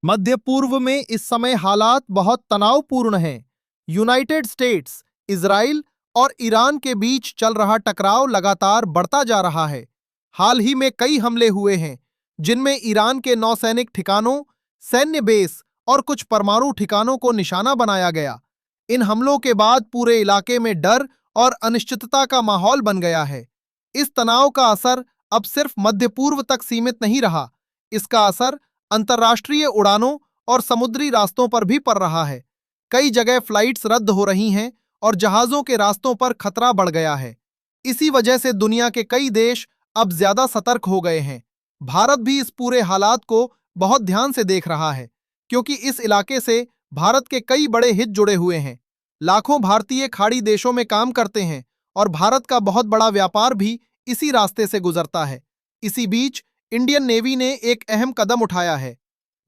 मध्य पूर्व में इस समय हालात बहुत तनावपूर्ण हैं। यूनाइटेड स्टेट्स, इजराइल और ईरान के बीच चल रहा टकराव लगातार बढ़ता जा रहा है। हाल ही में कई हमले हुए हैं, जिनमें ईरान के नौसैनिक ठिकानों, सैन्य बेस और कुछ परमाणु ठिकानों को निशाना बनाया गया। इन हमलों के बाद पूरे इलाके में डर और अनिश्चितता का माहौल बन गया है। इस तनाव का असर अब सिर्फ मध्य पूर्व तक सीमित नहीं रहा, इसका असर अंतर्राष्ट्रीय उड़ानों और समुद्री रास्तों पर भी पड़ रहा है। कई जगह फ्लाइट्स रद्द हो रही हैं और जहाजों के रास्तों पर खतरा बढ़ गया है। इसी वजह से दुनिया के कई देश अब ज्यादा सतर्क हो गए हैं। भारत भी इस पूरे हालात को बहुत ध्यान से देख रहा है, क्योंकि इस इलाके से भारत के कई बड़े हित जुड़े हुए हैं। लाखों भारतीय खाड़ी देशों में काम करते हैं और भारत का बहुत बड़ा व्यापार भी इसी रास्ते से गुजरता है। इसी बीच इंडियन नेवी ने एक अहम कदम उठाया है।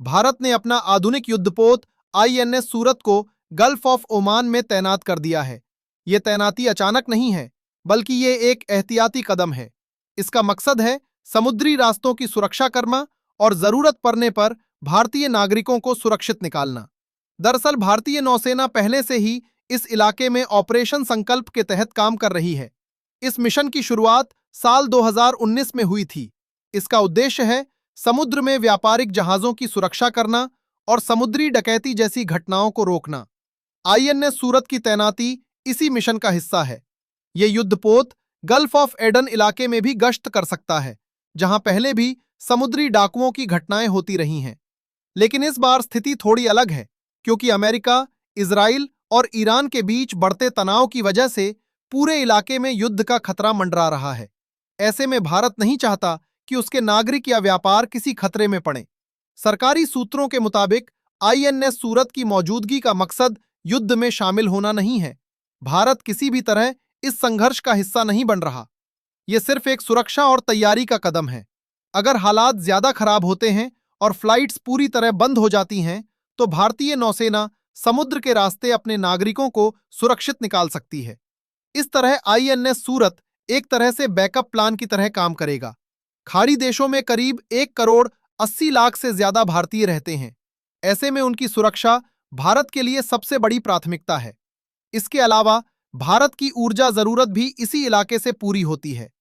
भारत ने अपना आधुनिक युद्धपोत आईएनएस सूरत को गल्फ ऑफ ओमान में तैनात कर दिया है। यह तैनाती अचानक नहीं है, बल्कि ये एक एहतियाती कदम है। इसका मकसद है समुद्री रास्तों की सुरक्षा करना और जरूरत पड़ने पर भारतीय नागरिकों को सुरक्षित निकालना। दरअसल भारतीय नौसेना पहले से ही इस इलाके में ऑपरेशन संकल्प के तहत काम कर रही है। इस मिशन की शुरुआत साल 2019 में हुई थी। इसका उद्देश्य है समुद्र में व्यापारिक जहाजों की सुरक्षा करना और समुद्री डकैती जैसी घटनाओं को रोकना। आईएनएस सूरत की तैनाती इसी मिशन का हिस्सा है। यह युद्धपोत गल्फ ऑफ एडन इलाके में भी गश्त कर सकता है, जहां पहले भी समुद्री डाकुओं की घटनाएं होती रही हैं। लेकिन इस बार स्थिति थोड़ी अलग है, क्योंकि अमेरिका, इजराइल और ईरान के बीच बढ़ते तनाव की वजह से पूरे इलाके में युद्ध का खतरा मंडरा रहा है। ऐसे में भारत नहीं चाहता कि उसके नागरिक या व्यापार किसी खतरे में पड़े। सरकारी सूत्रों के मुताबिक आईएनएस सूरत की मौजूदगी का मकसद युद्ध में शामिल होना नहीं है। भारत किसी भी तरह इस संघर्ष का हिस्सा नहीं बन रहा। यह सिर्फ एक सुरक्षा और तैयारी का कदम है। अगर हालात ज्यादा खराब होते हैं और फ्लाइट्स पूरी तरह बंद हो जाती हैं, तो भारतीय नौसेना समुद्र के रास्ते अपने नागरिकों को सुरक्षित निकाल सकती है। इस तरह आईएनएस सूरत एक तरह से बैकअप प्लान की तरह काम करेगा। खाड़ी देशों में करीब 1 करोड़ 80 लाख से ज्यादा भारतीय रहते हैं। ऐसे में उनकी सुरक्षा भारत के लिए सबसे बड़ी प्राथमिकता है। इसके अलावा भारत की ऊर्जा जरूरत भी इसी इलाके से पूरी होती है।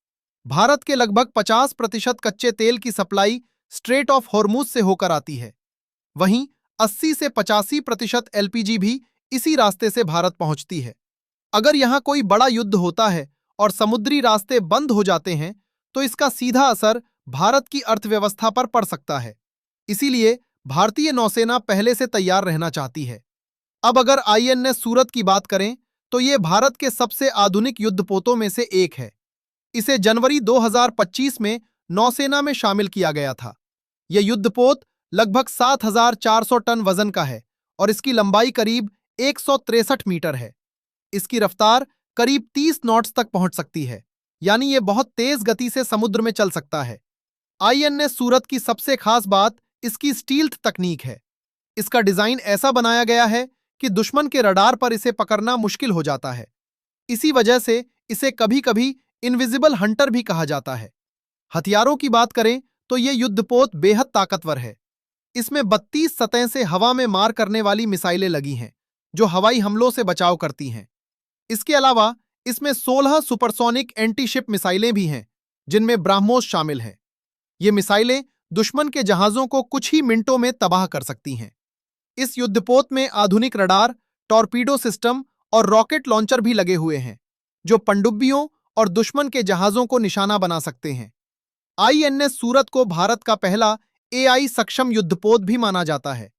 भारत के लगभग 50% कच्चे तेल की सप्लाई स्ट्रेट ऑफ हॉर्मुज से होकर आती है। वहीं 80 से 85% एलपीजी भी इसी रास्ते से भारत पहुंचती है। अगर यहां कोई बड़ा युद्ध होता है और समुद्री रास्ते बंद हो जाते हैं, तो इसका सीधा असर भारत की अर्थव्यवस्था पर पड़ सकता है। इसीलिए भारतीय नौसेना पहले से तैयार रहना चाहती है। अब अगर आईएनएस सूरत की बात करें, तो ये भारत के सबसे आधुनिक युद्धपोतों में से एक है। इसे जनवरी 2025 में नौसेना में शामिल किया गया था। यह युद्धपोत लगभग 7,400 टन वजन का है और इसकी लंबाई करीब 163 मीटर है। इसकी रफ्तार करीब 30 नॉट्स तक पहुंच सकती है, यानी यह बहुत तेज गति से समुद्र में चल सकता है। आईएनएस सूरत की सबसे खास बात इसकी स्टील्थ तकनीक है। इसका डिजाइन ऐसा बनाया गया है कि दुश्मन के रडार पर इसे पकड़ना मुश्किल हो जाता है। इसी वजह से इसे कभी-कभी इनविजिबल हंटर भी कहा जाता है। हथियारों की बात करें तो यह युद्धपोत बेहद ताकतवर है। इसमें 32 सतह से हवा में मार करने वाली मिसाइलें लगी हैं, जो हवाई हमलों से बचाव करती हैं। इसके अलावा इसमें 16 सुपरसोनिक एंटी-शिप मिसाइलें भी हैं, जिनमें ब्रह्मोस शामिल हैं। ये मिसाइलें दुश्मन के जहाजों को कुछ ही मिनटों में तबाह कर सकती हैं। इस युद्धपोत में आधुनिक रडार, टॉर्पीडो सिस्टम और रॉकेट लॉन्चर भी लगे हुए हैं, जो पनडुब्बियों और दुश्मन के जहाजों को निशाना बना सकते हैं। आईएनएस सूरत को भारत का पहला एआई सक्षम युद्धपोत भी माना जाता है।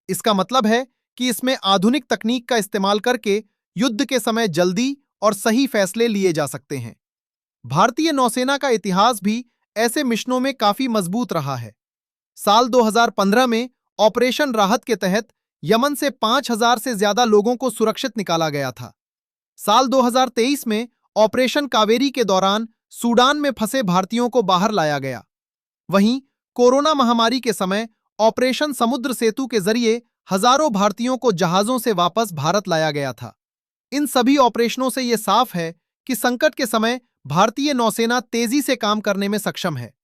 इसका मतलब है कि इसमें आधुनिक तकनीक का इस्तेमाल करके युद्ध के समय जल्दी और सही फैसले लिए जा सकते हैं। भारतीय नौसेना का इतिहास भी ऐसे मिशनों में काफी मजबूत रहा है। साल 2015 में ऑपरेशन राहत के तहत यमन से 5,000 से ज्यादा लोगों को सुरक्षित निकाला गया था। साल 2023 में ऑपरेशन कावेरी के दौरान सूडान में फंसे भारतीयों को बाहर लाया गया। वहीं कोरोना महामारी के समय ऑपरेशन समुद्र सेतु के जरिए हजारों भारतीयों को जहाजों से वापस भारत लाया गया था। इन सभी ऑपरेशनों से यह साफ है कि संकट के समय भारतीय नौसेना तेजी से काम करने में सक्षम है।